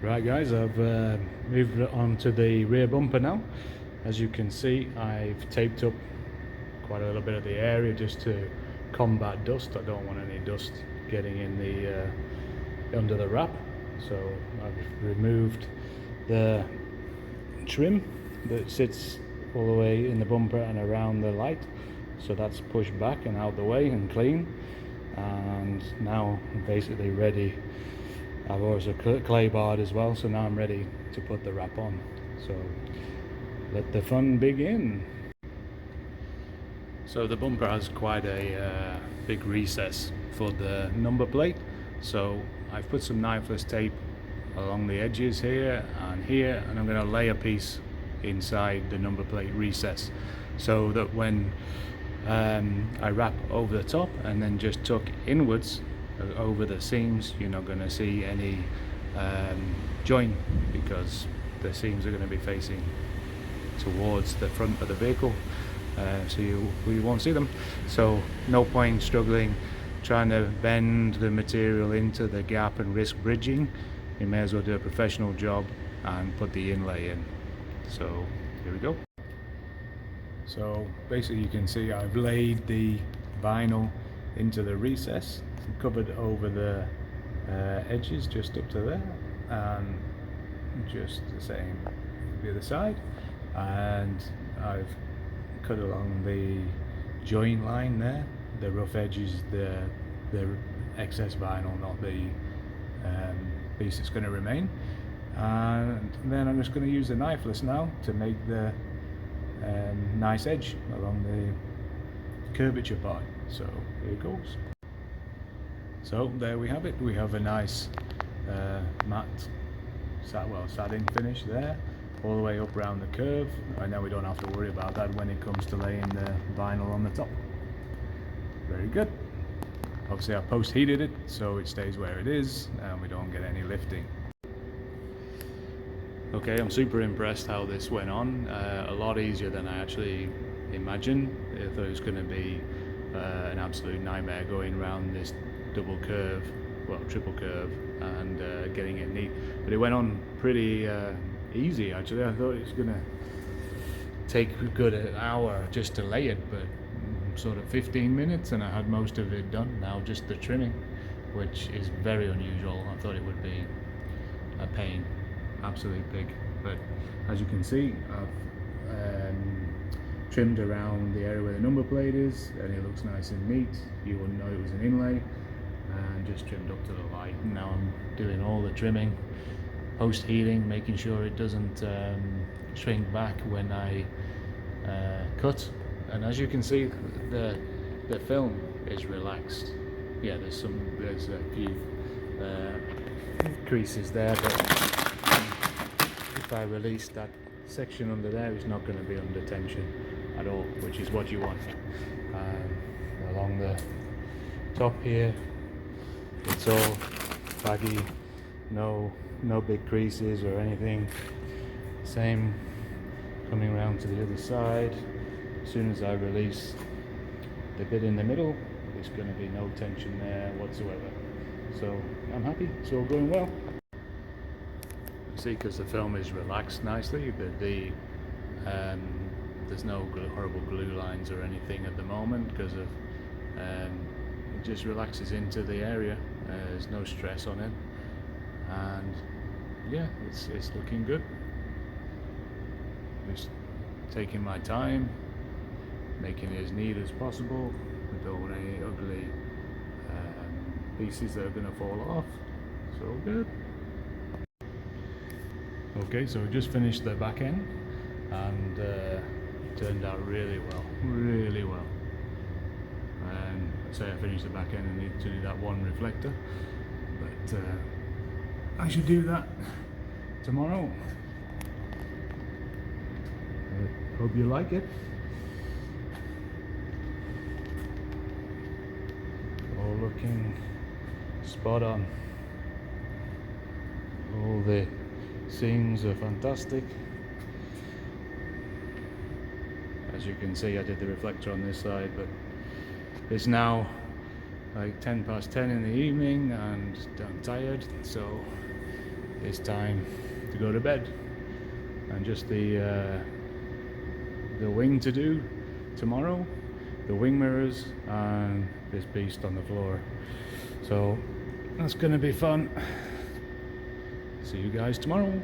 Right guys, I've moved on to the rear bumper now. As you can see, I've taped up quite a little bit of the area just to combat dust. I don't want any dust getting in the under the wrap. So I've removed the trim that sits all the way in the bumper and around the light. So that's pushed back and out the way and clean. And now I'm basically ready. I've also clay barred as well, so now I'm ready to put the wrap on. So let the fun begin. So the bumper has quite a big recess for the number plate, so I've put some knifeless tape along the edges here, and I'm going to lay a piece inside the number plate recess so that when I wrap over the top and then just tuck inwards over the seams, you're not going to see any join, because the seams are going to be facing towards the front of the vehicle, so you won't see them. So no point struggling trying to bend the material into the gap and risk bridging. You may as well do a professional job and put the inlay in. So here we go. So basically you can see I've laid the vinyl into the recess, covered over the edges just up to there, and just the same the other side, and I've cut along the join line there. The rough edge is the excess vinyl, not the piece that's going to remain. And then I'm just going to use the knifeless now to make the nice edge along the curvature part. So here it goes. So there we have it. We have a nice matte satin finish there, all the way up around the curve, and now we don't have to worry about that when it comes to laying the vinyl on the top. Very good. Obviously I post heated it so it stays where it is and we don't get any lifting. Okay, I'm super impressed how this went on. A lot easier than I actually imagined. I thought it was going to be an absolute nightmare going around this double curve, well, triple curve, and getting it neat. But it went on pretty easy actually. I thought it was going to take a good hour just to lay it, but sort of 15 minutes and I had most of it done. Now just the trimming, which is very unusual. I thought it would be a pain. Absolute pig. But as you can see, I've trimmed around the area where the number plate is, and it looks nice and neat. You wouldn't know it was an inlay, and just trimmed up to the light. And now I'm doing all the trimming, post heating, making sure it doesn't shrink back when I cut. And as you can see, the film is relaxed. Yeah, there's a few creases there, but if I release that section under there, it's not going to be under tension at all, which is what you want. Along the top here, it's all baggy, no big creases or anything. Same coming around to the other side. As soon as I release the bit in the middle, there's going to be no tension there whatsoever. So I'm happy, it's all going well. See, because the film is relaxed nicely, there's no horrible glue lines or anything at the moment, because of it just relaxes into the area. There's no stress on it, and yeah, it's looking good. Just taking my time, making it as neat as possible. I don't want any ugly pieces that are going to fall off. It's all good. Okay, so we just finished the back end, and it turned out really well, really well. And I say I finished the back end and need to do that one reflector, but I should do that tomorrow. I hope you like it. All looking spot on. All the seams are fantastic. As you can see, I did the reflector on this side, but it's now like 10 past 10 in the evening and I'm tired, so it's time to go to bed, and just the wing to do tomorrow, the wing mirrors, and this beast on the floor. So that's gonna be fun. See you guys tomorrow.